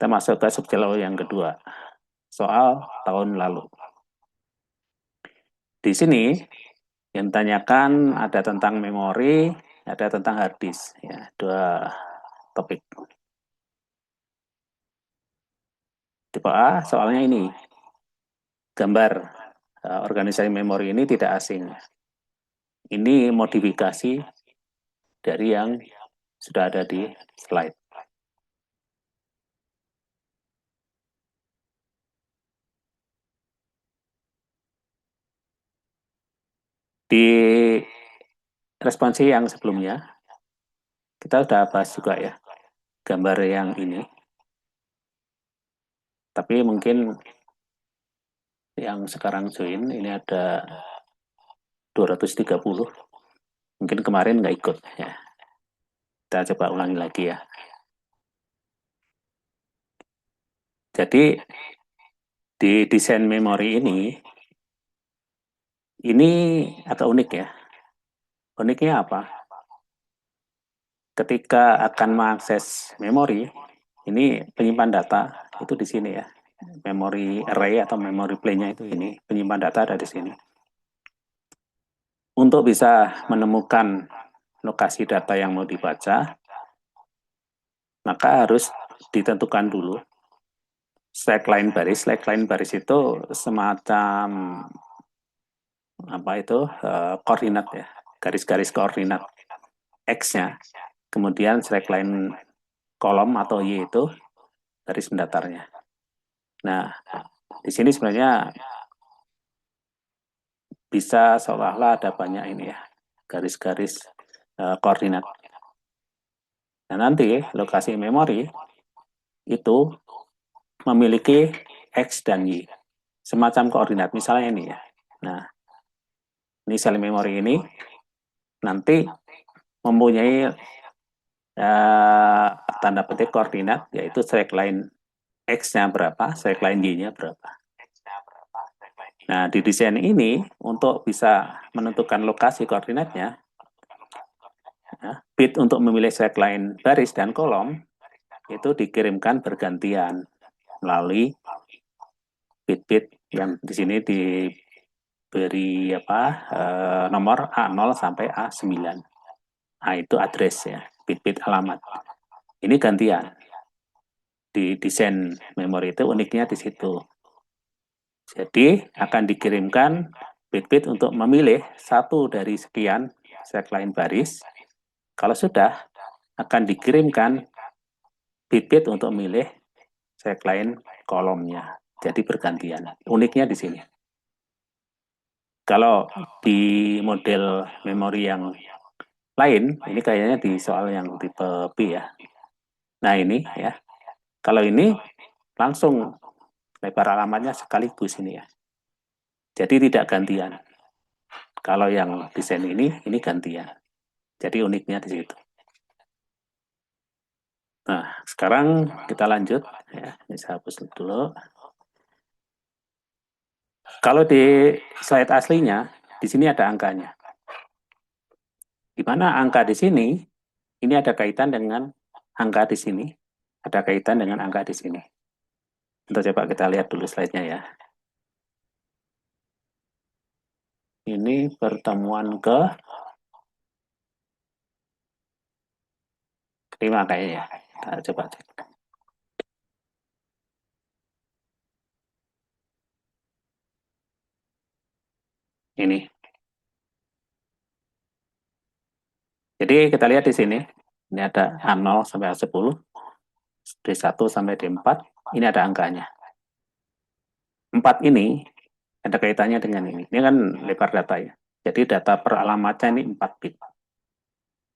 Kita masuk ke subjek yang kedua, soal tahun lalu. Di sini yang ditanyakan ada tentang memori, ada tentang hard disk, ya, dua topik. Tipe A, soalnya ini, gambar organisasi memori ini tidak asing. Ini modifikasi dari yang sudah ada di slide. Di responsi yang sebelumnya, kita sudah bahas juga ya, gambar yang ini. Tapi mungkin yang sekarang join, ini ada 230. Mungkin kemarin nggak ikut. Ya. Kita coba ulangi lagi ya. Jadi, di desain memori ini agak unik ya. Uniknya apa? Ketika akan mengakses memori, ini penyimpan data itu di sini ya. Memory array atau memory plane-nya itu ini, penyimpan data ada di sini. Untuk bisa menemukan lokasi data yang mau dibaca, maka harus ditentukan dulu slackline baris. Slackline baris itu semacam apa itu koordinat ya, garis-garis koordinat x-nya. Kemudian slackline kolom atau y itu garis mendatarnya. Nah, di sini sebenarnya bisa seolah-olah ada banyak ini ya, garis-garis koordinat. Nah, nanti lokasi memori itu memiliki X dan Y. Semacam koordinat, misalnya ini ya. Nah, ini sel memori ini nanti mempunyai tanda petik koordinat, yaitu slackline X-nya berapa, slackline Y-nya berapa. Nah, di desain ini, untuk bisa menentukan lokasi koordinatnya, ya, bit untuk memilih slackline baris dan kolom, itu dikirimkan bergantian melalui bit-bit yang di sini diberi nomor A0 sampai A9. A itu address ya, bit-bit alamat. Ini gantian. Di desain memori itu uniknya di situ. Jadi akan dikirimkan bit-bit untuk memilih satu dari sekian slackline baris. Kalau sudah, akan dikirimkan bit-bit untuk memilih slackline kolomnya. Jadi bergantian. Uniknya di sini. Kalau di model memori yang lain, ini kayaknya di soal yang tipe B ya. Nah ini ya, kalau ini langsung lebar alamatnya sekaligus ini ya. Jadi tidak gantian. Kalau yang desain ini gantian. Jadi uniknya di situ. Nah, sekarang kita lanjut ya. Ini saya hapus dulu. Kalau di slide aslinya, di sini ada angkanya. Di mana angka di sini, ini ada kaitan dengan angka di sini, ada kaitan dengan angka di sini. Untuk coba kita lihat dulu slide-nya ya. Ini pertemuan ke 5 kayaknya. Kita coba cek. Ini. Jadi kita lihat di sini. Ini ada A0 sampai A10, D1 sampai D4. Ini ada angkanya. 4 ini ada kaitannya dengan ini. Ini kan lebar data ya. Jadi data per alamatnya ini 4 bit.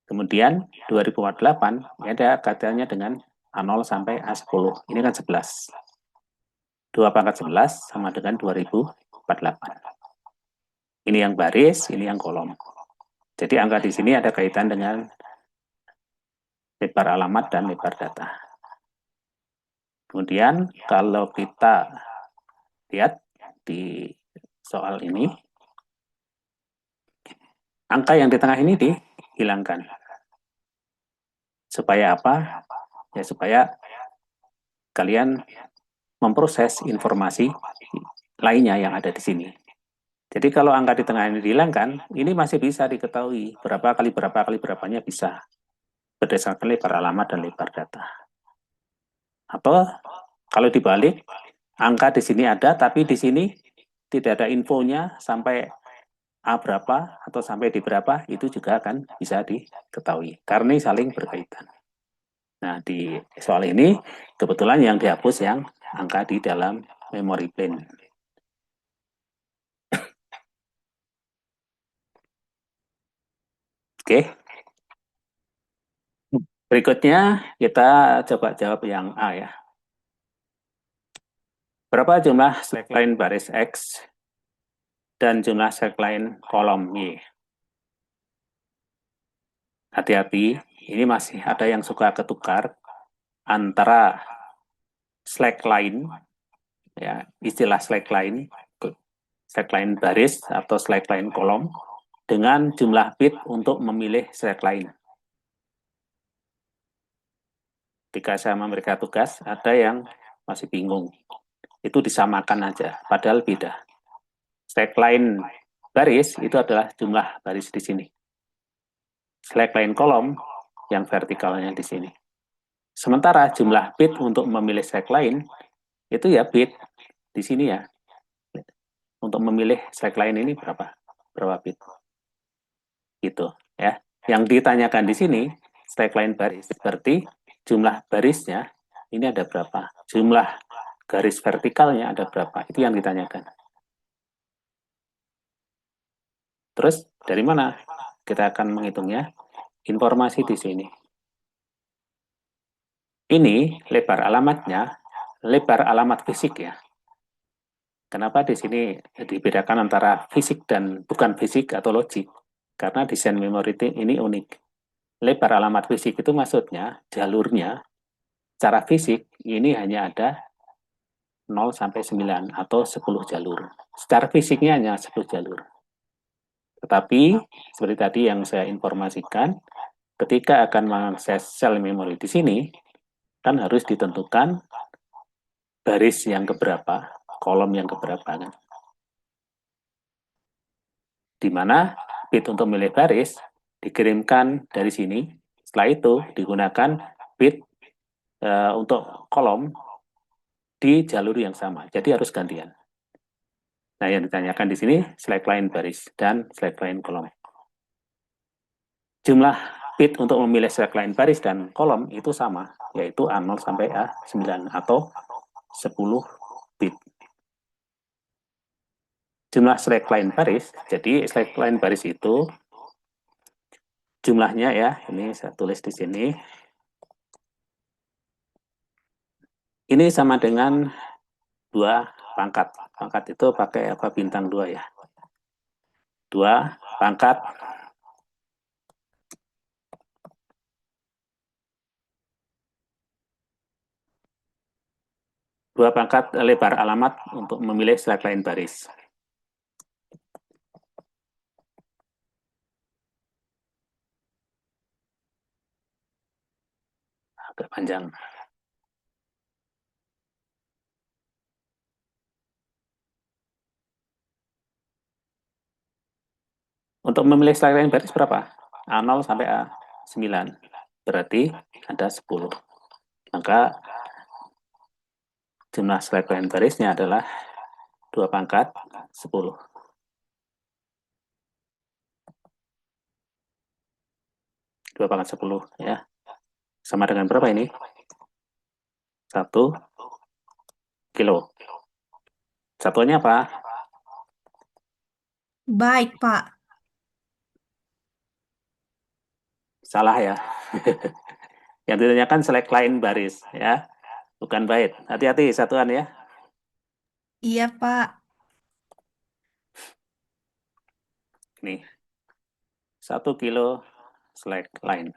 Kemudian 2048 ini ada kaitannya dengan A0 sampai A10. Ini kan 11. 2 pangkat 11 sama dengan 2048. Ini yang baris, ini yang kolom. Jadi angka di sini ada kaitan dengan lebar alamat dan lebar data. Kemudian kalau kita lihat di soal ini, angka yang di tengah ini dihilangkan. Supaya apa? Ya supaya kalian memproses informasi lainnya yang ada di sini. Jadi kalau angka di tengah ini dihilangkan, ini masih bisa diketahui berapa kali berapanya bisa berdasarkan lebar alamat dan lebar data. Atau kalau dibalik, angka di sini ada, tapi di sini tidak ada infonya sampai A berapa atau sampai di berapa, itu juga akan bisa diketahui karena saling berkaitan. Nah, di soal ini kebetulan yang dihapus yang angka di dalam memory plan. Oke. Berikutnya kita coba jawab yang A ya. Berapa jumlah slackline baris X dan jumlah slackline kolom Y? Hati-hati, ini masih ada yang suka ketukar antara slackline, ya, istilah slackline baris atau slackline kolom, dengan jumlah bit untuk memilih slackline. Ketika saya memberikan tugas, ada yang masih bingung. Itu disamakan aja, padahal beda. Slackline baris itu adalah jumlah baris di sini. Slackline kolom yang vertikalnya di sini. Sementara jumlah bit untuk memilih slackline itu ya bit di sini ya. Untuk memilih slackline ini berapa bit? Gitu ya. Yang ditanyakan di sini slackline baris, berarti jumlah barisnya ini ada berapa? Jumlah garis vertikalnya ada berapa? Itu yang ditanyakan. Terus dari mana kita akan menghitungnya? Informasi di sini. Ini lebar alamatnya, lebar alamat fisik ya. Kenapa di sini dibedakan antara fisik dan bukan fisik atau logik? Karena desain memori ini unik. Lebar alamat fisik itu maksudnya jalurnya secara fisik ini hanya ada 0 sampai 9 atau 10 jalur. Secara fisiknya hanya 10 jalur. Tetapi seperti tadi yang saya informasikan, ketika akan mengakses sel memori di sini, kan harus ditentukan baris yang keberapa, kolom yang keberapa kan. Di mana bit untuk milih baris dikirimkan dari sini, setelah itu digunakan bit untuk kolom di jalur yang sama, jadi harus gantian. Nah, yang ditanyakan di sini slackline baris dan slackline kolom. Jumlah bit untuk memilih slackline baris dan kolom itu sama, yaitu A0 sampai A9 atau 10 bit. Jumlah slackline baris, jadi slackline baris itu jumlahnya ya, ini saya tulis di sini. Ini sama dengan 2 pangkat. Pangkat itu pakai apa bintang 2 ya. 2 pangkat lebar alamat untuk memilih slackline baris. Agak panjang. Untuk memilih slackline baris berapa? A0 sampai A9. Berarti ada 10. Maka jumlah slackline barisnya adalah 2 pangkat 10. 2 pangkat 10 ya. Sama dengan berapa ini? 1 kilo. Satuannya apa? Baik, Pak. Salah ya. Yang ditanyakan slackline baris ya, bukan byte. Hati-hati satuan ya. Iya, Pak. Nih, 1 kilo slackline.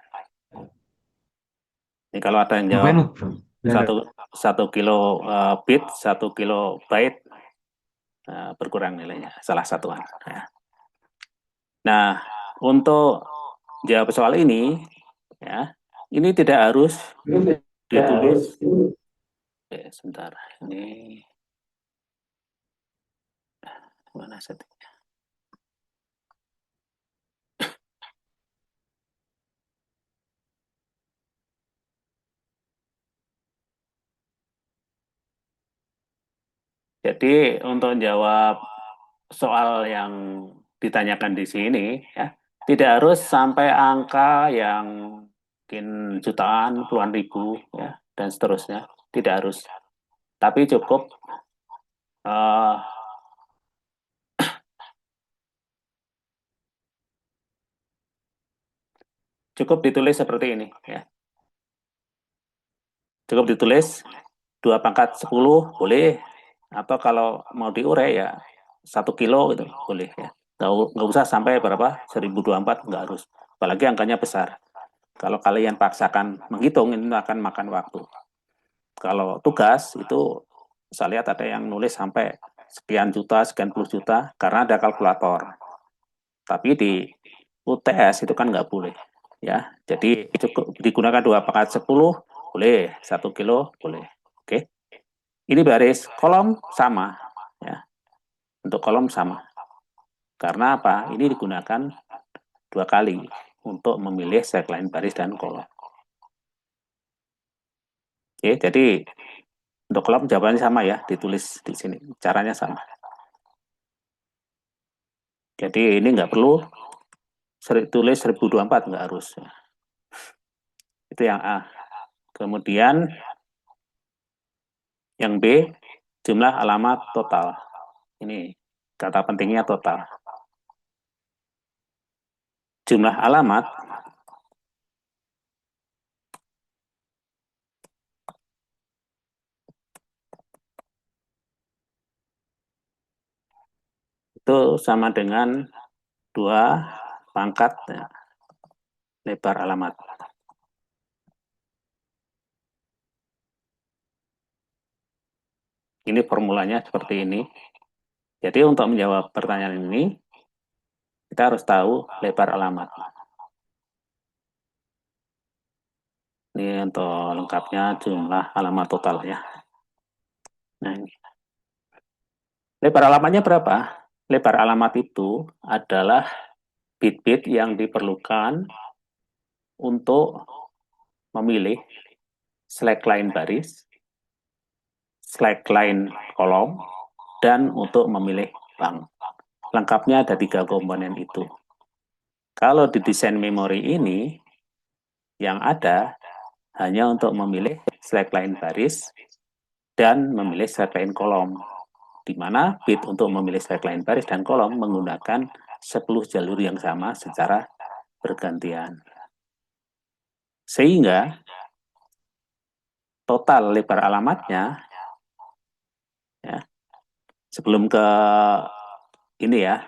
Ini kalau ada yang jawab satu kilo bit, 1 kilo byte, berkurang nilainya, salah satuan. Ya. Nah, untuk jawab soal ini, ya, ini tidak harus ditulis Oke, sebentar. Ini mana settingnya? Jadi untuk jawab soal yang ditanyakan di sini, ya, tidak harus sampai angka yang mungkin jutaan, puluhan ribu, ya, dan seterusnya. Tidak harus. Tapi eh, cukup ditulis seperti ini, ya. Cukup ditulis 2 pangkat 10 boleh, atau kalau mau diurai ya 1 kilo itu boleh, ya. Nggak usah sampai berapa 1024, nggak harus. Apalagi angkanya besar. Kalau kalian paksakan menghitung, ini akan makan waktu. Kalau tugas itu saya lihat ada yang nulis sampai sekian juta, sekian puluh juta, karena ada kalkulator. Tapi di UTS itu kan nggak boleh, ya. Jadi cukup digunakan 2 pangkat 10 boleh, 1 kilo boleh. Oke, ini baris kolom sama, ya. Untuk kolom sama. Karena apa? Ini digunakan 2 kali untuk memilih segmen baris dan kolom. Oke, jadi untuk kolom jawabannya sama, ya, ditulis di sini. Caranya sama. Jadi ini nggak perlu tulis 1024, nggak harus. Itu yang A. Kemudian yang B, jumlah alamat total. Ini kata pentingnya total. Jumlah alamat itu sama dengan 2 pangkat, ya, lebar alamat. Ini formulanya seperti ini. Jadi untuk menjawab pertanyaan ini, kita harus tahu lebar alamat. Ini untuk lengkapnya jumlah alamat total, ya. Nah, ini. Lebar alamatnya berapa? Lebar alamat itu adalah bit-bit yang diperlukan untuk memilih slackline baris, slackline kolom, dan untuk memilih bank. Lengkapnya ada 3 komponen itu. Kalau di desain memori ini, yang ada hanya untuk memilih slackline baris dan memilih slackline kolom, di mana bit untuk memilih slackline baris dan kolom menggunakan 10 jalur yang sama secara bergantian. Sehingga total lebar alamatnya, ya, sebelum ke ini, ya,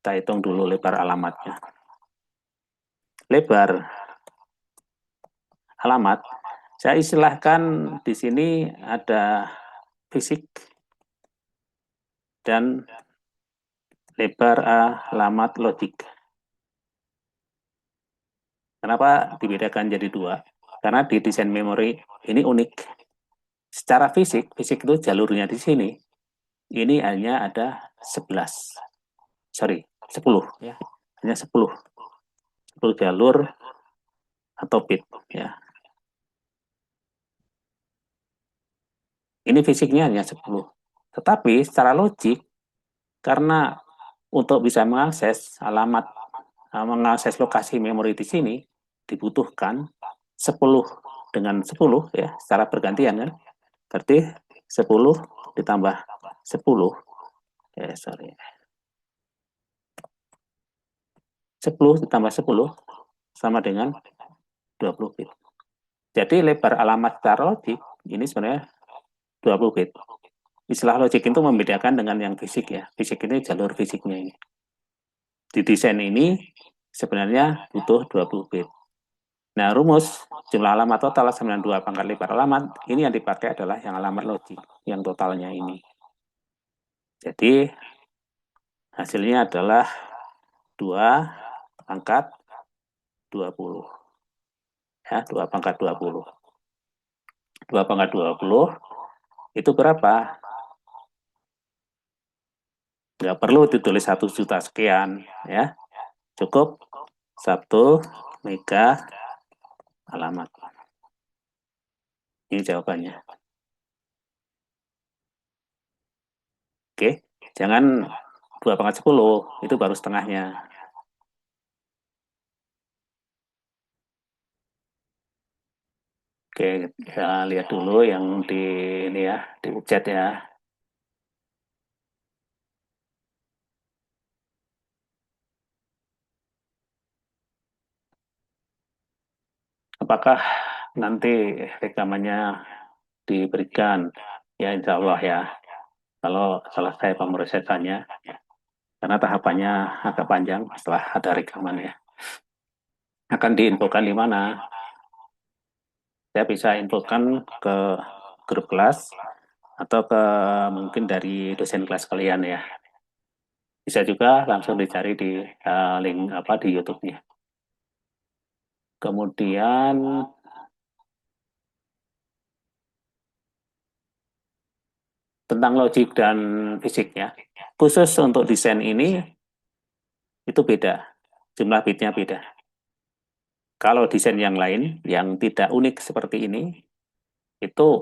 kita hitung dulu lebar alamatnya. Lebar alamat, saya istilahkan di sini ada fisik dan lebar alamat logik. Kenapa dibedakan jadi 2? Karena di desain memori ini unik. Secara fisik itu jalurnya di sini, ini hanya ada 11. Sorry, 10, ya. Hanya 10 jalur atau bit, ya. Ini fisiknya hanya 10. Tetapi secara logik, karena untuk bisa mengakses alamat, mengakses lokasi memori di sini, dibutuhkan 10 dengan 10, ya, secara bergantian, kan. Berarti 10 ditambah 10, sorry. 10 ditambah 10 sama dengan 20 bit. Jadi lebar alamat secara logik ini sebenarnya 20 bit. Istilah logik itu membedakan dengan yang fisik, ya. Fisik ini jalur fisiknya ini. Di desain ini sebenarnya butuh 20 bit. Nah, rumus jumlah alamat total 92 pangkat lebar alamat, ini yang dipakai adalah yang alamat logik, yang totalnya ini. Jadi hasilnya adalah 2 pangkat 20. Ya, 2 pangkat 20. 2 pangkat 20 itu berapa? Nggak perlu ditulis 1 juta sekian, ya. Cukup 1 mega alamat. Ini jawabannya. Oke, jangan 2 pangkat 10, itu baru setengahnya. Oke, kita lihat dulu yang di ini ya, di chat ya. Apakah nanti rekamannya diberikan? Ya, insya Allah ya. Kalau selesai pemrosesannya, karena tahapannya agak panjang setelah ada rekaman ya. Akan diinfokan di mana? Saya bisa infokan ke grup kelas atau ke mungkin dari dosen kelas kalian ya. Bisa juga langsung dicari di link apa di YouTube-nya. Kemudian tentang logik dan fisik ya. Khusus untuk desain ini itu beda. Jumlah bitnya beda. Kalau desain yang lain yang tidak unik seperti ini, itu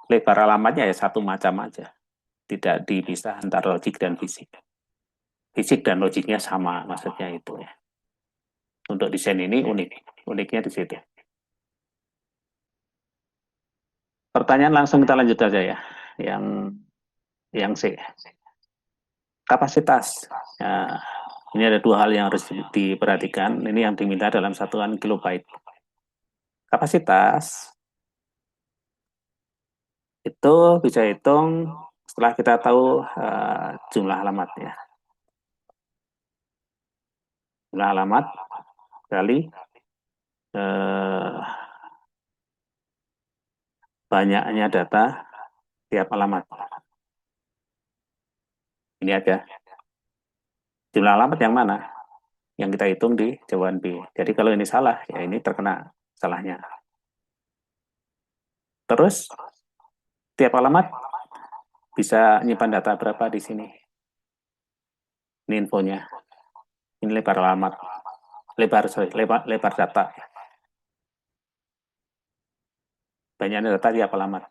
lebar alamatnya ya satu macam aja. Tidak dipisah antara logik dan fisik. Fisik dan logiknya sama, maksudnya itu ya. Untuk desain ini unik. Uniknya di situ. Pertanyaan langsung kita lanjut aja ya. Yang C. Kapasitas. Nah, ini ada 2 hal yang harus diperhatikan. Ini yang diminta dalam satuan kilobyte. Kapasitas itu bisa hitung setelah kita tahu jumlah alamatnya. Jumlah alamat kali banyaknya data tiap alamat. Ini aja. Jumlah alamat yang mana? Yang kita hitung di jawaban B. Jadi kalau ini salah, ya ini terkena salahnya. Terus, tiap alamat bisa nyimpan data berapa di sini? Ini infonya. Ini lebar alamat. Lebar data. Banyaknya data tiap alamat.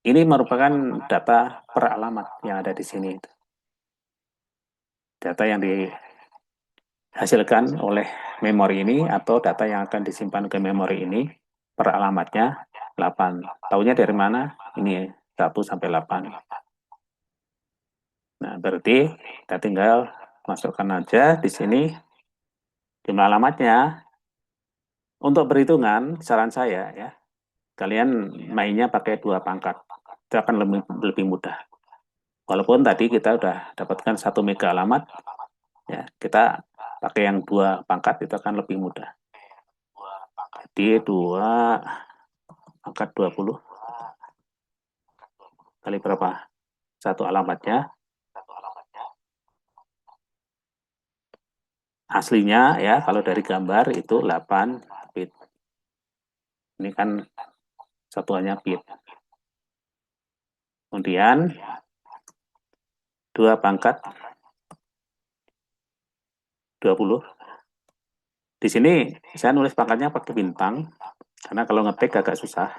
Ini merupakan data per alamat yang ada di sini. Data yang dihasilkan oleh memori ini atau data yang akan disimpan ke memori ini per alamatnya 8. Tahunya dari mana? Ini 1 sampai 8. Nah, berarti kita tinggal masukkan aja di sini jumlah alamatnya. Untuk perhitungan, saran saya ya, kalian mainnya pakai 2 pangkat. Itu akan lebih mudah. Walaupun tadi kita udah dapatkan 1 mega alamat, ya kita pakai yang 2 pangkat itu akan lebih mudah. Jadi 2 pangkat 20 kali berapa? 1 alamatnya. Aslinya ya, kalau dari gambar itu 8 bit. Ini kan satuannya bit. Kemudian 2 pangkat 20. Di sini saya nulis pangkatnya pakai bintang, karena kalau ngetik agak susah.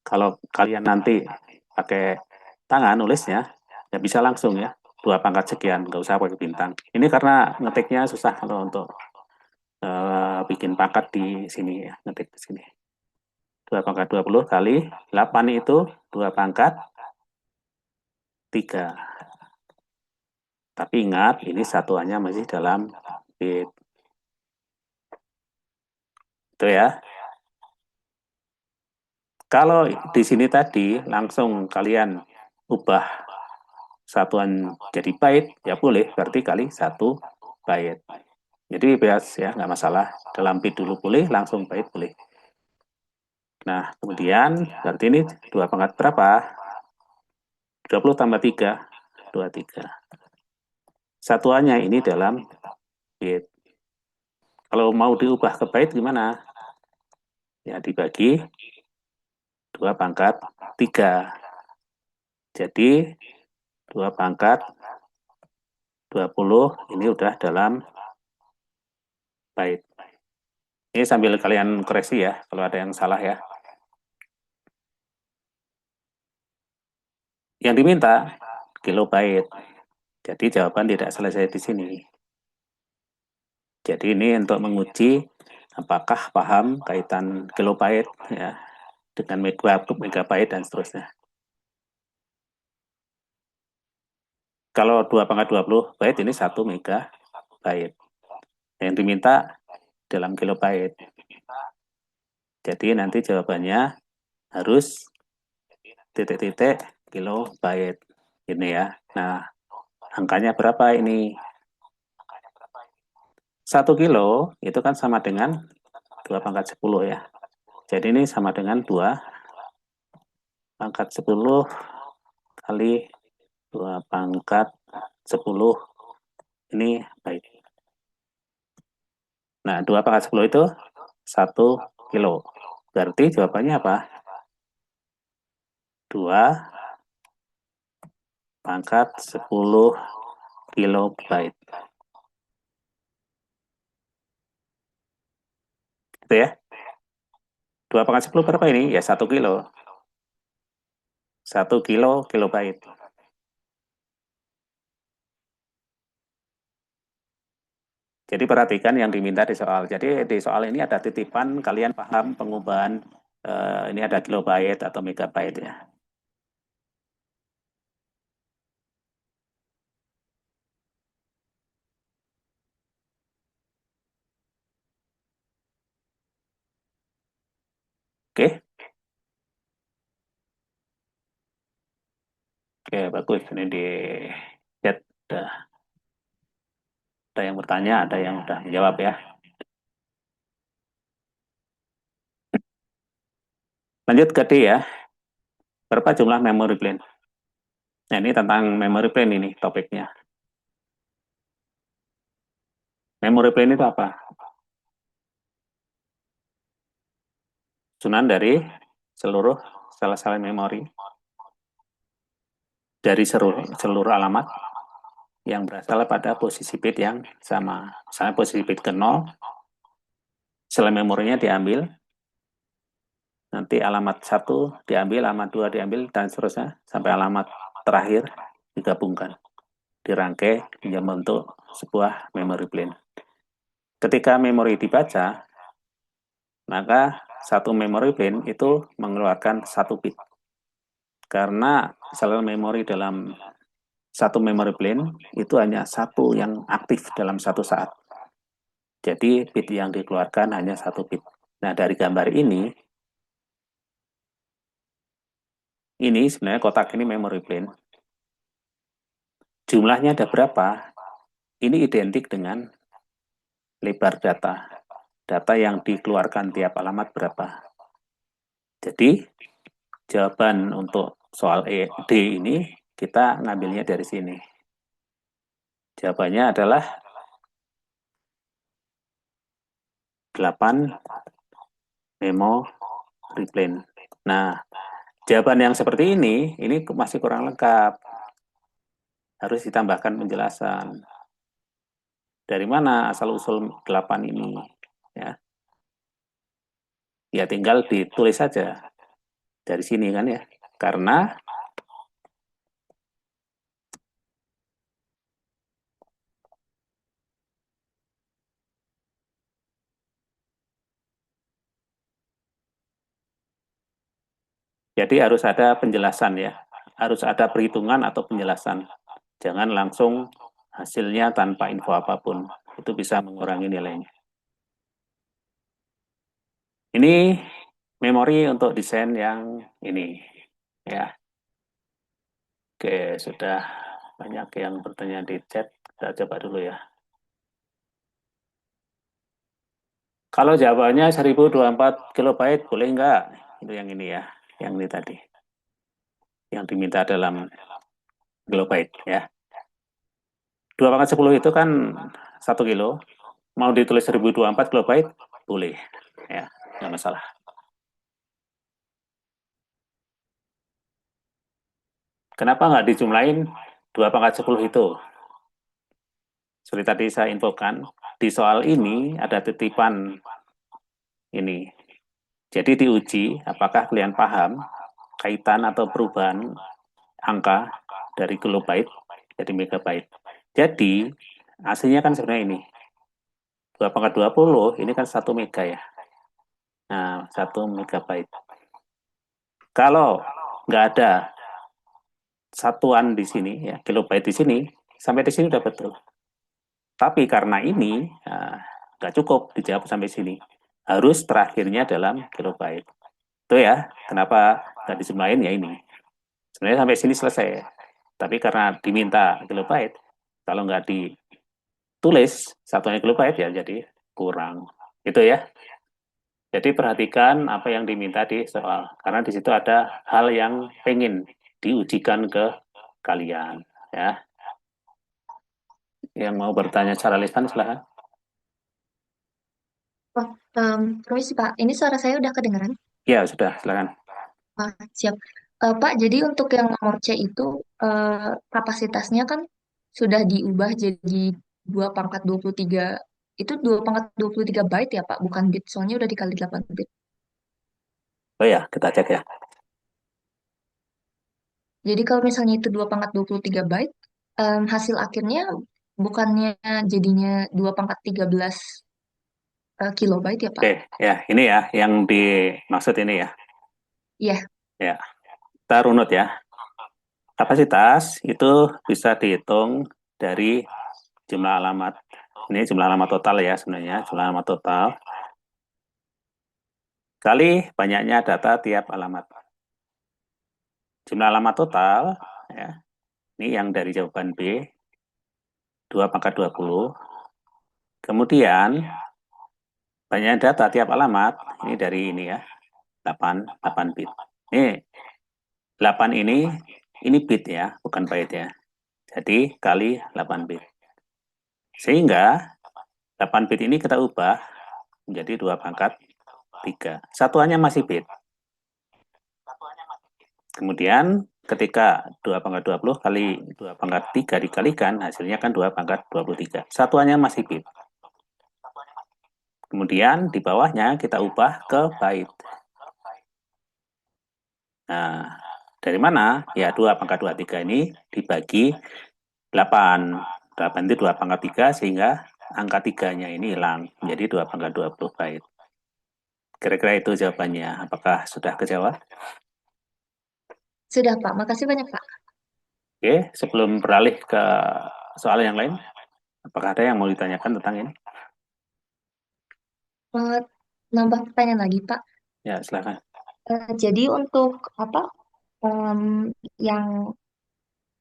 Kalau kalian nanti pakai tangan nulisnya, ya bisa langsung ya. 2 pangkat sekian, nggak usah pakai bintang. Ini karena ngetiknya susah kalau untuk bikin pangkat di sini ya, ngetik di sini. 2 pangkat 20 kali 8 itu 2 pangkat 3. Tapi ingat, ini satuannya masih dalam bit. Itu ya. Kalau di sini tadi langsung kalian ubah satuan jadi byte, ya boleh, berarti kali 1 byte. Jadi bebas ya, nggak masalah. Dalam bit dulu boleh, langsung byte boleh. Nah, kemudian berarti ini 2 pangkat berapa? 20 tambah 3, 23. Satuannya ini dalam bit. Kalau mau diubah ke byte gimana? Ya dibagi 2 pangkat 3. Jadi 2 pangkat 20 ini udah dalam byte. Ini sambil kalian koreksi ya, kalau ada yang salah ya. Yang diminta kilobyte. Jadi jawaban tidak selesai di sini. Jadi ini untuk menguji apakah paham kaitan kilobyte ya dengan megabyte dan seterusnya. Kalau 2 pangkat 20 byte ini 1 megabyte. Yang diminta dalam kilobyte. Jadi nanti jawabannya harus titik-titik kilobyte. Ini ya. Nah, angkanya berapa ini? 1 kilo itu kan sama dengan 2 pangkat 10 ya. Jadi ini sama dengan 2 pangkat 10 kali 2 pangkat 10 ini baik. Nah, 2 pangkat 10 itu 1 kilo. Berarti jawabannya apa? 2 pangkat 10 kilobyte. Gitu ya. 2 pangkat 10 berapa ini? Ya 1 kilo. 1 kilo kilobyte. Jadi perhatikan yang diminta di soal. Jadi di soal ini ada titipan, kalian paham pengubahan ini ada kilobyte atau megabyte ya. Oke, oke bagus. Ini di chat ada yang bertanya, ada yang sudah menjawab ya. Lanjut ke D ya. Berapa jumlah memory plane? Nah, ini tentang memory plane ini topiknya. Memory plane itu apa? Susunan dari seluruh sel-sel memori dari seluruh alamat yang berasal pada posisi bit yang sama. Misalnya posisi bit ke 0, sel memorinya diambil, nanti alamat 1 diambil, alamat 2 diambil, dan seterusnya sampai alamat terakhir digabungkan, dirangkai hingga membentuk sebuah memory plane. Ketika memori dibaca, maka satu memory plane itu mengeluarkan 1 bit. Karena sel memori dalam satu memory plane itu hanya 1 yang aktif dalam satu saat. Jadi bit yang dikeluarkan hanya 1 bit. Nah, dari gambar ini sebenarnya kotak ini memory plane. Jumlahnya ada berapa? Ini identik dengan lebar data. Data yang dikeluarkan tiap alamat berapa. Jadi, jawaban untuk soal D ini kita ngambilnya dari sini. Jawabannya adalah 8 memory plane. Nah, jawaban yang seperti ini masih kurang lengkap. Harus ditambahkan penjelasan. Dari mana asal-usul 8 ini? Ya. Ya tinggal ditulis saja. Dari sini kan ya. Karena jadi harus ada penjelasan ya. Harus ada perhitungan atau penjelasan. Jangan langsung hasilnya tanpa info apapun. Itu bisa mengurangi nilainya. Ini memori untuk desain yang ini. Ya. Oke, sudah banyak yang bertanya di chat. Kita coba dulu ya. Kalau jawabannya 1024 kilobyte, boleh enggak? Itu yang ini ya. Yang ini tadi. Yang diminta dalam kilobyte ya. 2 pangkat 10 itu kan 1 kilo. Mau ditulis 1024 kilobyte, boleh. Ya, nggak masalah. Kenapa nggak dijumlahin 2 pangkat 10 itu? Seperti tadi saya infokan, di soal ini ada titipan ini. Jadi diuji apakah kalian paham kaitan atau perubahan angka dari kilobyte jadi megabyte. Jadi aslinya kan sebenarnya ini 2 pangkat 20 ini kan 1 mega ya. Nah, 1 megabyte. Kalau nggak ada satuan di sini ya, kilobyte di sini, sampai di sini udah betul. Tapi karena ini nggak cukup dijawab sampai sini. Harus terakhirnya dalam kilobyte. Itu ya, kenapa nggak disemain ya ini. Sebenarnya sampai sini selesai. Tapi karena diminta kilobyte, kalau nggak ditulis satunya kilobyte ya jadi kurang. Itu ya. Jadi perhatikan apa yang diminta di soal. Karena di situ ada hal yang pengen diujikan ke kalian. Ya, yang mau bertanya secara lisan silahkan. Oh, permisi Pak, ini suara saya udah kedengeran? Ya sudah, silakan. Siap. Pak, jadi untuk yang nomor C itu kapasitasnya kan sudah diubah jadi 2 pangkat 23. Itu 2 pangkat 23 byte ya Pak, bukan bit. Soalnya udah dikali 8 bit. Oh ya, kita cek ya. Jadi kalau misalnya itu 2 pangkat 23 byte, hasil akhirnya bukannya jadinya 2 pangkat 13 kilobyte ya Pak? Oke, ya ini ya yang dimaksud ini ya. Iya, Ya, kita runut ya. Kapasitas itu bisa dihitung dari jumlah alamat. Ini jumlah alamat total ya sebenarnya, jumlah alamat total kali banyaknya data tiap alamat. Jumlah alamat total ya. Ini yang dari jawaban B 2 pangkat 20. Kemudian banyak data tiap alamat ini dari ini ya 8 bit. Ini 8 ini bit ya, bukan byte ya. Jadi kali 8 bit. Sehingga 8 bit ini kita ubah menjadi 2 pangkat 3. Satuannya masih bit. Kemudian ketika 2 pangkat 20 kali 2 pangkat 3 dikalikan, hasilnya kan 2 pangkat 23. Satuannya masih bit. Kemudian di bawahnya kita ubah ke byte. Nah, dari mana? Ya 2 pangkat 23 ini dibagi 8. 8 itu 2 pangkat 3 sehingga angka 3-nya ini hilang menjadi 2 pangkat 20 byte. Kira-kira itu jawabannya. Apakah sudah kejawab? sudah Pak. Makasih banyak Pak. Oke, sebelum beralih ke soal yang lain, apakah ada yang mau ditanyakan tentang ini? Eh, Nambah pertanyaan lagi Pak. Ya, silakan. Jadi untuk apa yang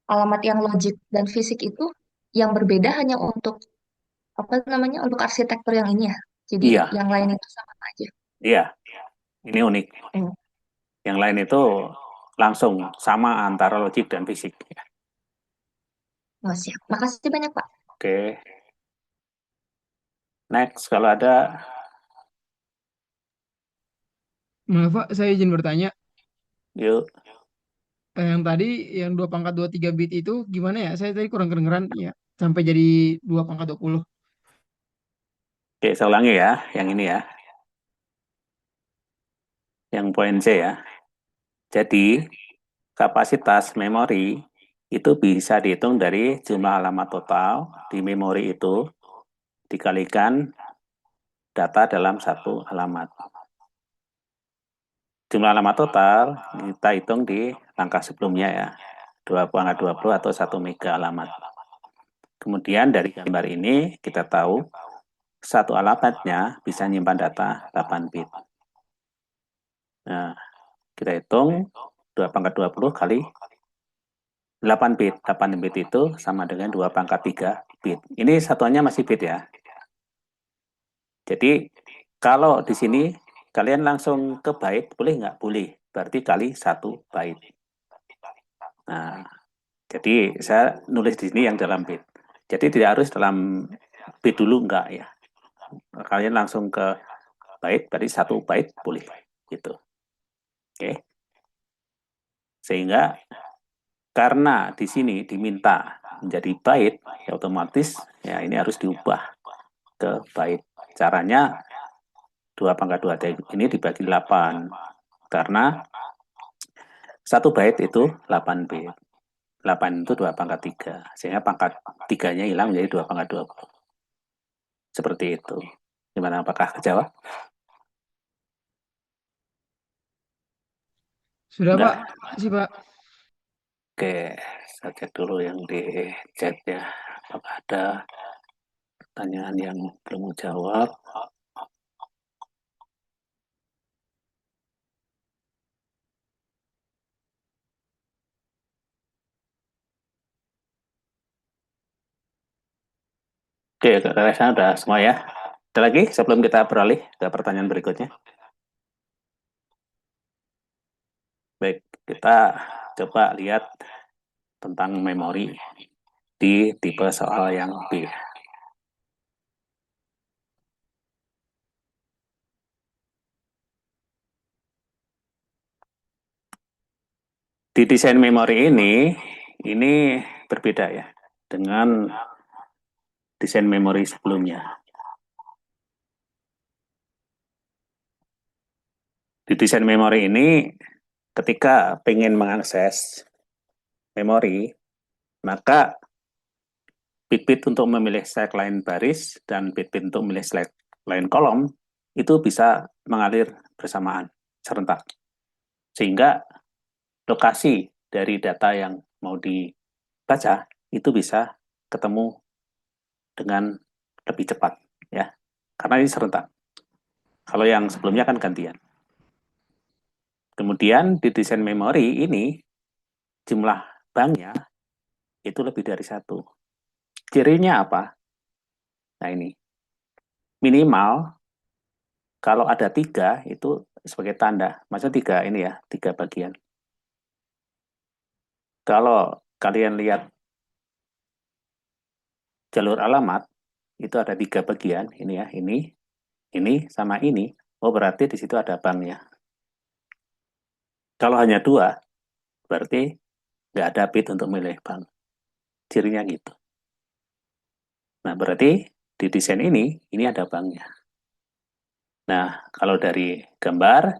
alamat yang logik dan fisik itu yang berbeda hanya untuk apa namanya untuk arsitektur yang ini ya. Jadi Iya, yang lain itu sama aja. iya, ini unik. Hmm. Yang lain itu langsung sama antara logik dan fisik. Oh, siap. Makasih banyak Pak. Oke, next kalau ada, Maaf Pak, saya izin bertanya. yuk. Yang tadi yang 2 pangkat 23 bit itu gimana ya? Saya tadi kurang kedengeran ya. Sampai jadi 2 pangkat 20. Oke, saya ulangi ya, yang ini ya, yang poin C ya. Jadi, kapasitas memori itu bisa dihitung dari jumlah alamat total di memori itu dikalikan data dalam satu alamat. Jumlah alamat total kita hitung di langkah sebelumnya ya, 2 pangkat 20 atau 1 mega alamat. Kemudian dari gambar ini kita tahu satu alamatnya bisa nyimpan data 8 bit. Nah, kita hitung 2 pangkat 20 kali 8 bit. 8 bit itu sama dengan 2 pangkat 3 bit. Ini satuannya masih bit ya. Jadi kalau di sini kalian langsung ke byte, boleh nggak? Boleh. Berarti kali 1 byte. Nah, jadi saya nulis di sini yang dalam bit. Jadi tidak harus dalam bit dulu enggak ya. Kalian langsung ke byte, berarti 1 byte boleh. Gitu. Oke. Sehingga karena di sini diminta menjadi bait, ya otomatis ya ini harus diubah ke bait. Caranya 2 × 2 ini dibagi 8, karena 1 bait itu 8 bit. 8 itu 2 × 3, sehingga pangkat 3-nya hilang menjadi 2 × 20. Seperti itu. Gimana, apakah kejawab? Sudah, Pak. Udah. Makasih, Pak. Oke, saya cek dulu yang di chat ya. Apakah ada pertanyaan yang belum jawab? Oke, saya udah semua ya. Ada lagi sebelum kita beralih ke pertanyaan berikutnya? Baik, kita coba lihat tentang memori di tipe soal yang B. Di desain memori ini berbeda ya dengan desain memori sebelumnya. Di desain memori ini, ketika ingin mengakses memori, maka bit-bit untuk memilih select line baris dan bit-bit untuk memilih select line kolom itu bisa mengalir bersamaan, serentak. Sehingga lokasi dari data yang mau dibaca itu bisa ketemu dengan lebih cepat, ya, karena ini serentak. Kalau yang sebelumnya kan gantian. Kemudian di desain memori ini jumlah banknya itu lebih dari 1. Cirinya apa? Nah ini, minimal kalau ada 3 itu sebagai tanda. Maksudnya 3 ini ya, 3 bagian. Kalau kalian lihat jalur alamat, itu ada 3 bagian. Ini ya, ini, sama ini. Oh berarti di situ ada banknya. Kalau hanya 2, berarti nggak ada bit untuk milih bank. Cirinya gitu. Nah berarti di desain ini ada banknya. Nah, kalau dari gambar,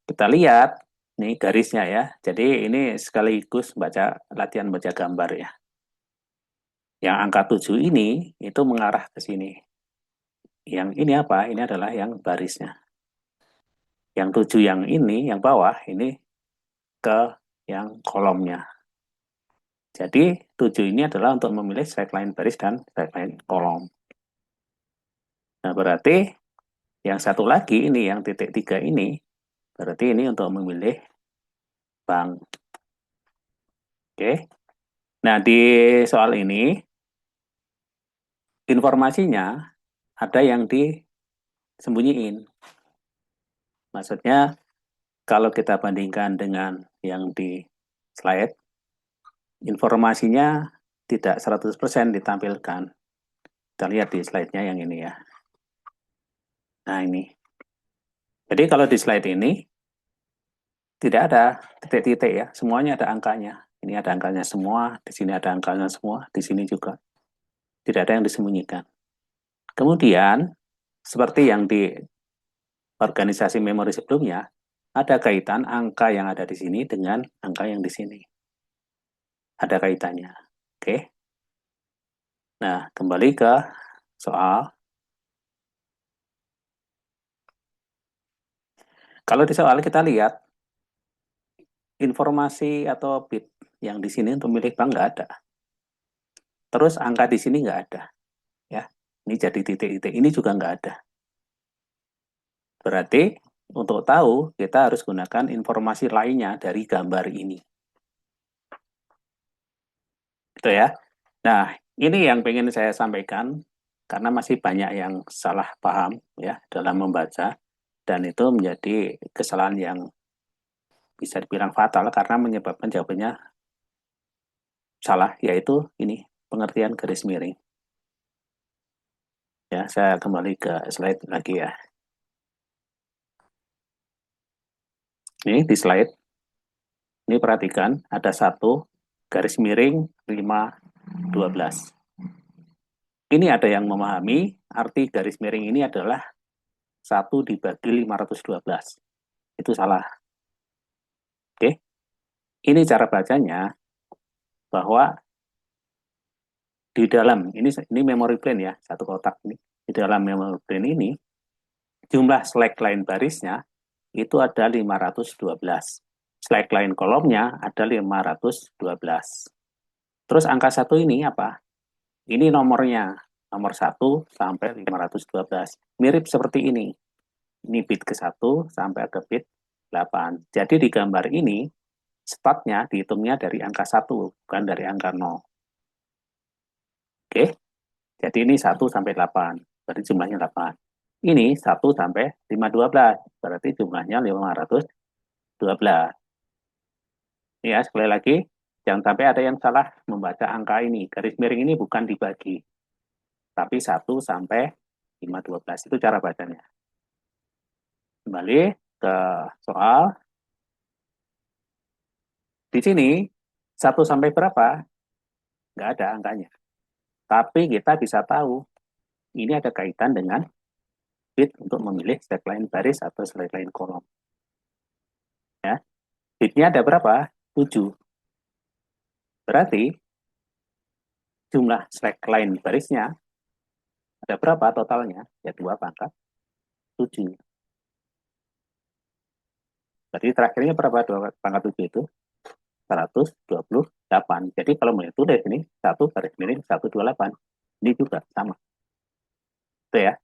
kita lihat, nih garisnya ya. Jadi ini sekaligus latihan baca gambar ya. Yang angka 7 ini, itu mengarah ke sini. Yang ini apa? Ini adalah yang barisnya. Yang 7 yang ini, yang bawah, ini ke yang kolomnya. Jadi 7 ini adalah untuk memilih select line baris dan select line kolom. Nah, berarti yang satu lagi ini, yang titik 3 ini, berarti ini untuk memilih bank. Oke. Nah, di soal ini, informasinya ada yang disembunyiin. Maksudnya, kalau kita bandingkan dengan yang di slide, informasinya tidak 100% ditampilkan. Kita lihat di slide-nya yang ini ya. Nah, ini. Jadi kalau di slide ini, tidak ada titik-titik ya, semuanya ada angkanya. Ini ada angkanya semua, di sini ada angkanya semua, di sini juga. Tidak ada yang disembunyikan. Kemudian, seperti yang di organisasi memori sebelumnya, ada kaitan angka yang ada di sini dengan angka yang di sini. Ada kaitannya. Oke. Nah, kembali ke soal. Kalau di soal kita lihat, informasi atau bit yang di sini untuk milik bank nggak ada. Terus angka di sini nggak ada. Ya, ini jadi titik-titik. Ini juga nggak ada. Berarti untuk tahu, kita harus gunakan informasi lainnya dari gambar ini. Gitu ya. Nah, ini yang ingin saya sampaikan, karena masih banyak yang salah paham ya dalam membaca, dan itu menjadi kesalahan yang bisa dibilang fatal karena menyebabkan jawabannya salah, yaitu ini, pengertian garis miring. Ya, saya kembali ke slide lagi ya. Ini di slide, ini perhatikan, ada 1, garis miring 512. Ini ada yang memahami arti garis miring ini adalah 1 dibagi 512. Itu salah. Oke. Ini cara bacanya bahwa di dalam ini memory plane ya, satu kotak ini. Di dalam memory plane ini jumlah slackline barisnya itu ada 512. Slackline kolomnya ada 512. Terus angka 1 ini apa? Ini nomornya, nomor 1 sampai 512. Mirip seperti ini. Ini bit ke 1 sampai ke bit 8. Jadi di gambar ini, startnya dihitungnya dari angka 1, bukan dari angka 0. Oke, jadi ini 1 sampai 8, berarti jumlahnya 8. Ini 1 sampai 512, berarti jumlahnya 512. Ya, sekali lagi, jangan sampai ada yang salah membaca angka ini. Garis miring ini bukan dibagi, tapi 1 sampai 512. Itu cara bacanya. Kembali ke soal. Di sini, 1 sampai berapa? Nggak ada angkanya. Tapi kita bisa tahu, ini ada kaitan dengan bit untuk memilih slackline baris atau slackline kolom. Ya. Bitnya ada berapa? 7. Berarti jumlah slackline barisnya ada berapa totalnya? Ya 2 pangkat 7. Berarti terakhirnya berapa 2 pangkat 7 itu? 128. Jadi kalau mau ditulis ini 1 garis miring 128. Ini juga sama. Itu ya.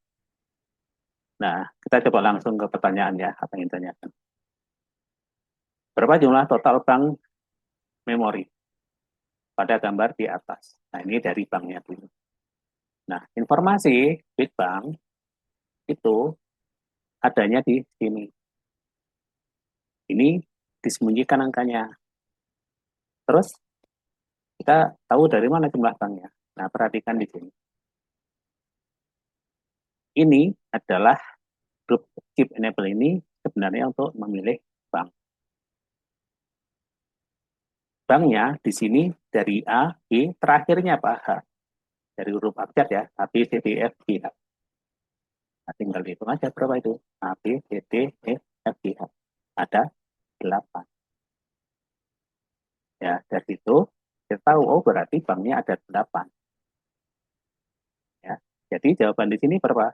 Nah, kita coba langsung ke pertanyaan ya, apa yang ditanyakan. Berapa jumlah total bank memori pada gambar di atas? Nah, ini dari banknya dulu. Nah, informasi bit bank itu adanya di sini. Ini disembunyikan angkanya. Terus, kita tahu dari mana jumlah banknya. Nah, perhatikan di sini. Ini adalah grup chip enable ini sebenarnya untuk memilih bank. Banknya di sini dari A, B, terakhirnya apa? H. Dari huruf abjad ya, A, B, C, D, F, G, H. Nah, tinggal dihitung aja berapa itu. A, B, C, D, E, F, G, H. Ada 8. Ya, dari itu kita tahu, oh berarti banknya ada 8. Ya, jadi jawaban di sini berapa?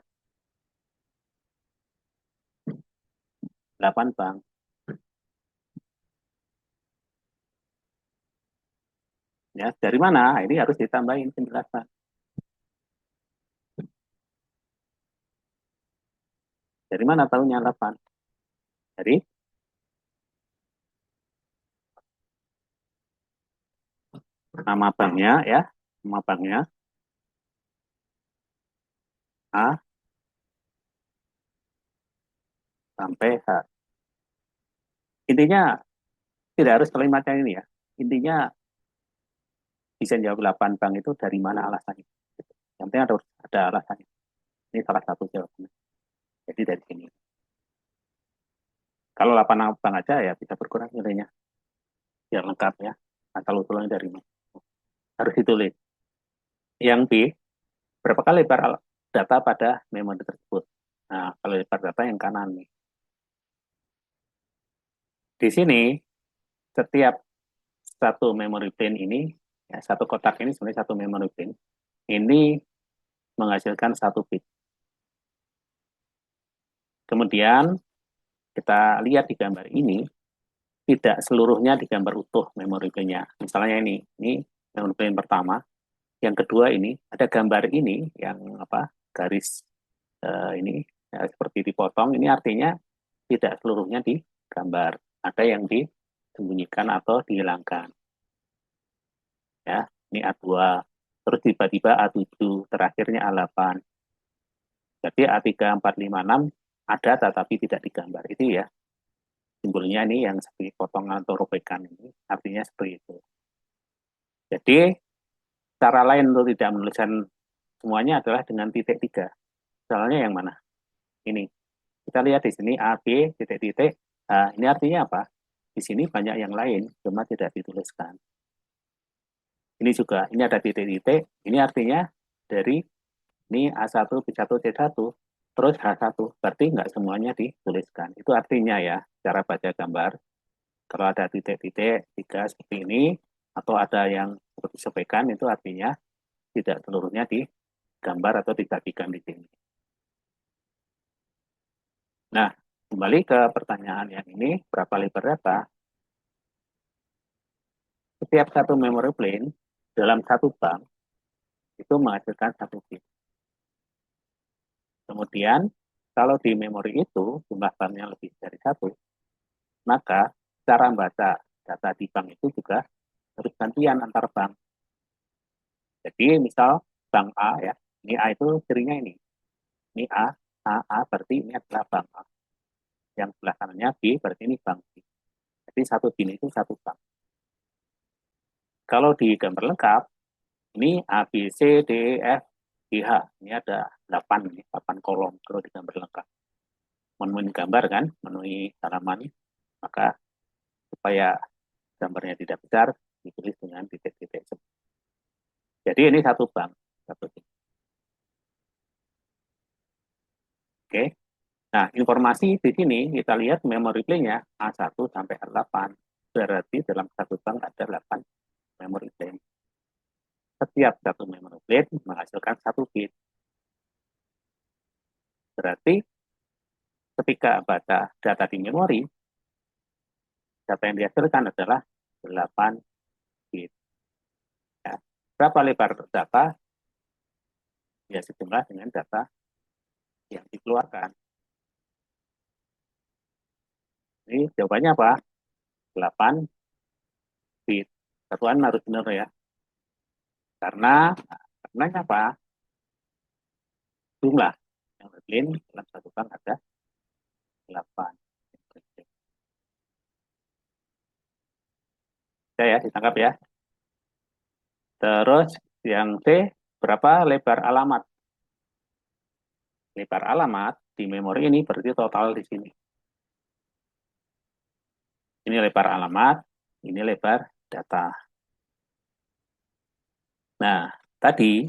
8 bank. Ya, dari mana? Ini harus ditambahin penjelasan. Dari mana tahunya 8? Dari nama banknya ya, nama banknya A sampai H. Intinya tidak harus kalimatnya ini ya. Intinya bisa jawab 8 bank itu dari mana alasannya. Yang penting ada alasannya. Ini salah satu jawabannya. Jadi dari sini. Kalau 8 bank aja ya bisa berkurang nilainya. Biar lengkap ya. Asal usulnya dari mana. Harus ditulis. Yang B, berapa kali lebar data pada memori tersebut. Nah, kalau lebar data yang kanan nih. Di sini, setiap satu memory pin ini, ya, satu kotak ini sebenarnya satu memory pin, ini menghasilkan 1 bit. Kemudian, kita lihat di gambar ini, tidak seluruhnya digambar utuh memory pin-nya. Misalnya ini memory pin pertama, yang kedua ini, ada gambar ini, yang apa garis ini, ya, seperti dipotong, ini artinya tidak seluruhnya digambar. Ada yang disembunyikan atau dihilangkan. Ya, ini A2, terus tiba-tiba A7, terakhirnya A8. Jadi A3, 4, 5, 6 ada tetapi tidak digambar. Itu ya, simbolnya ini yang seperti potongan atau robekan ini, artinya seperti itu. Jadi, cara lain untuk tidak menuliskan semuanya adalah dengan titik 3. Misalnya yang mana? Ini. Kita lihat di sini A, B, titik-titik. Nah, ini artinya apa? Di sini banyak yang lain, cuma tidak dituliskan. Ini juga, ini ada titik-titik, ini artinya dari ini A1, B1, C1, terus H1, berarti nggak semuanya dituliskan. Itu artinya ya, cara baca gambar. Kalau ada titik-titik, tiga seperti ini, atau ada yang seperti sepaikan, itu artinya tidak seluruhnya digambar atau dibagikan di sini. Nah, kembali ke pertanyaan yang ini, berapa lebar data? Setiap satu memory plane dalam satu bank itu menghasilkan satu bit. Kemudian, kalau di memori itu jumlah banknya lebih dari satu, maka cara membaca data di bank itu juga harus gantian antar bank. Jadi, misal bank A ya, ini A itu cirinya ini. Ini A berarti ini adalah bank A. Yang sebelah kanannya B berarti ini bank B. Jadi satu bin itu satu bank. Kalau di gambar lengkap, ini A, B, C, D, E, F, G, H. Ini ada 8, 8 kolom kalau di gambar lengkap. Memenuhi gambar kan, memenuhi halaman, maka supaya gambarnya tidak besar, ditulis dengan titik-titik. Jadi ini satu bank. Satu bank. Oke. Nah, informasi di sini kita lihat memory plane-nya A1 sampai A8. Berarti dalam satu bank ada 8 memory plane. Setiap satu memory plane menghasilkan satu bit. Berarti ketika baca data di memori, data yang dihasilkan adalah 8 bit. Ya. Berapa lebar data? Ya, sejumlah dengan data yang dikeluarkan. Ini jawabannya apa? 8 bit. Satuan harus benar ya. Karena apa? Jumlah yang berlin dalam satu bank ada 8. Oke ya, ditangkap ya. Terus yang C, berapa lebar alamat? Lebar alamat di memori ini berarti total di sini. Ini lebar alamat, ini lebar data. Nah, tadi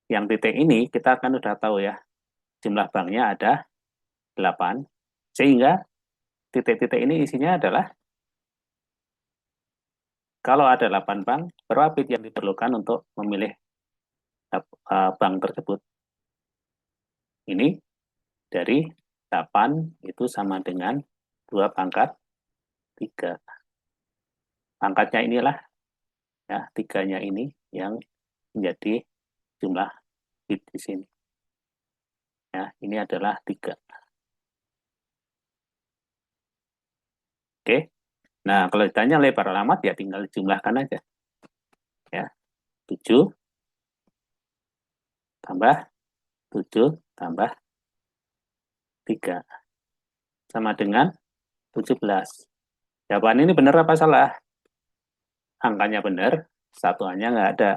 yang titik ini kita kan udah tahu ya, jumlah banknya ada 8, sehingga titik-titik ini isinya adalah, kalau ada 8 bank, berapa bit yang diperlukan untuk memilih bank tersebut? Ini dari 8 itu sama dengan 2 pangkat 3. Pangkatnya inilah, ya, 3-nya ini yang menjadi jumlah bit di sini. Ya, ini adalah 3. Oke. Nah, kalau ditanya lebar alamat ya tinggal dijumlahkan aja. Ya. 7 tambah 7 tambah 3 sama dengan 17. Jawaban ini benar apa salah? Angkanya benar, satuannya nggak ada.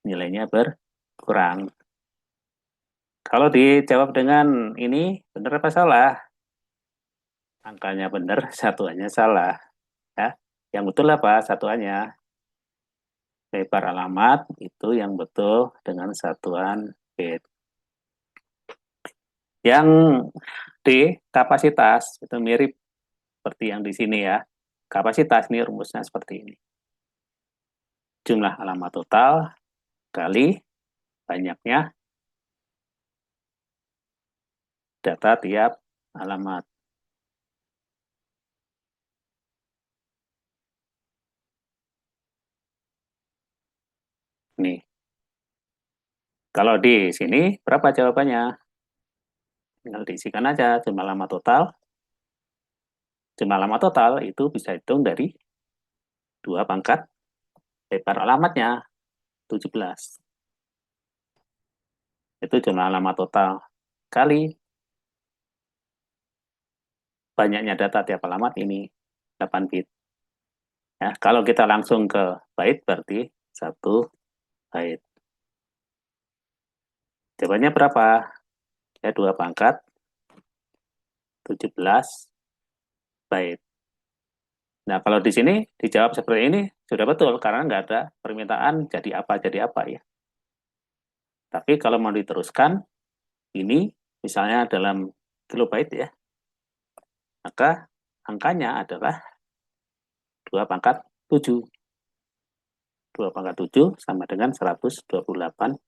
Nilainya berkurang. Kalau dijawab dengan ini, benar apa salah? Angkanya benar, satuannya salah. Ya. Yang betul apa? Satuannya. Lebar alamat itu yang betul dengan satuan bit. Yang D, kapasitas, itu mirip seperti yang di sini ya. Kapasitas ini rumusnya seperti ini. Jumlah alamat total kali banyaknya data tiap alamat. Nih. Kalau di sini, berapa jawabannya? Tinggal diisikan aja jumlah alamat total. Jumlah alamat total itu bisa hitung dari 2 pangkat lebar alamatnya, 17. Itu jumlah alamat total kali banyaknya data tiap alamat ini, 8 bit. Ya, kalau kita langsung ke byte berarti 1 byte. Jawabannya berapa? Ya, 2 pangkat 17 byte. Nah, kalau di sini dijawab seperti ini sudah betul karena nggak ada permintaan jadi apa ya. Tapi kalau mau diteruskan, ini misalnya dalam kilobyte ya, maka angkanya adalah 2 pangkat 7. 2 pangkat 7 sama dengan 128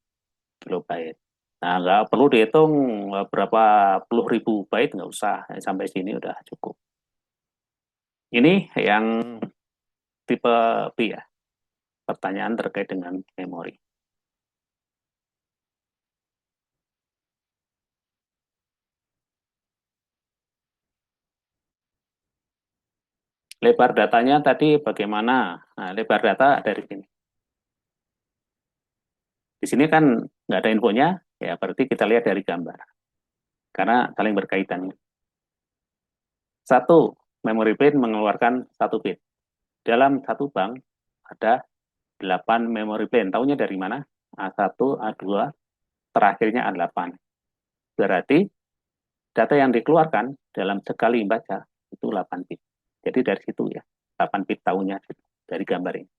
kilobyte. Nah, nggak perlu dihitung berapa puluh ribu byte, nggak usah. Sampai sini udah cukup. Ini yang tipe B ya, pertanyaan terkait dengan memori. Lebar datanya tadi bagaimana? Nah, lebar data dari sini. Di sini kan nggak ada infonya, ya berarti kita lihat dari gambar. Karena saling berkaitan. Satu, memory pin mengeluarkan 1 bit. Dalam satu bank ada 8 memory pin. Tahunya dari mana? A1, A2, terakhirnya A8. Berarti data yang dikeluarkan dalam sekali baca itu 8 bit. Jadi dari situ ya, 8 bit tahunya dari gambar ini.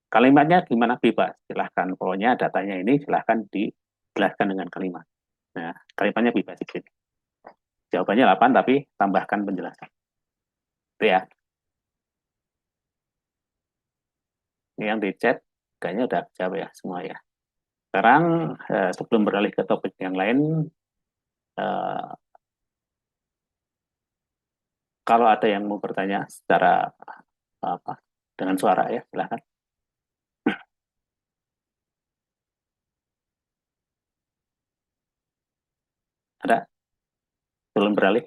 Kalimatnya gimana? Bebas. Silahkan. Pokoknya datanya ini silahkan dijelaskan dengan kalimat. Nah, kalimatnya bebas. Jawabannya 8, tapi tambahkan penjelasan. Itu ya. Ini yang di chat, kayaknya udah jawab ya semua ya. Sekarang, sebelum beralih ke topik yang lain, eh, kalau ada yang mau bertanya secara apa dengan suara ya, silahkan. Ada? Sebelum beralih.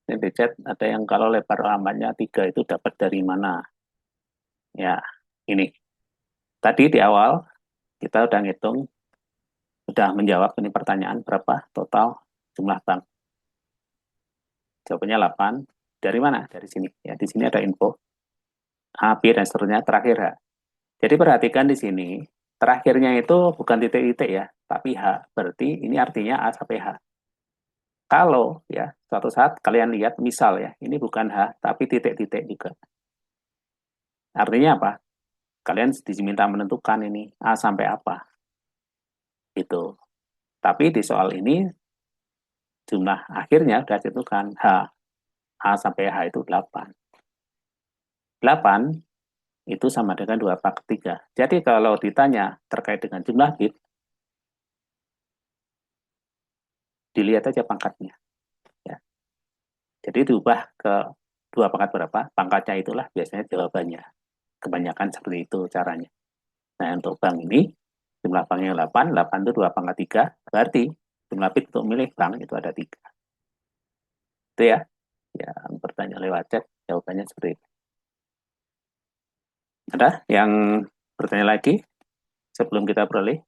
Ini di chat ada yang kalau lebar lambatnya 3 itu dapat dari mana? Ya, ini. Tadi di awal kita udah ngitung, udah menjawab ini pertanyaan berapa total jumlah bank. Jawabannya 8. Dari mana? Dari sini. Ya, di sini ada info. A, B, dan seterusnya terakhir H. Jadi perhatikan di sini, terakhirnya itu bukan titik-titik ya, tapi H. Berarti ini artinya A sampai H. Kalau ya, suatu saat kalian lihat misal ya, ini bukan H, tapi titik-titik juga. Artinya apa? Kalian diminta menentukan ini A sampai apa. Itu. Tapi di soal ini jumlah akhirnya sudah ditentukan H. A sampai H itu 8. 8 itu sama dengan 2 pangkat 3. Jadi kalau ditanya terkait dengan jumlah bit, dilihat aja pangkatnya. Ya. Jadi diubah ke 2 pangkat berapa, pangkatnya itulah biasanya jawabannya. Kebanyakan seperti itu caranya. Nah, untuk bank ini, jumlah banknya 8, 8 itu 2 pangkat 3, berarti jumlah bit untuk milih bank itu ada 3. Itu ya. Ya, bertanya lewat chat, jawabannya seperti itu. Ada yang bertanya lagi sebelum kita beralih?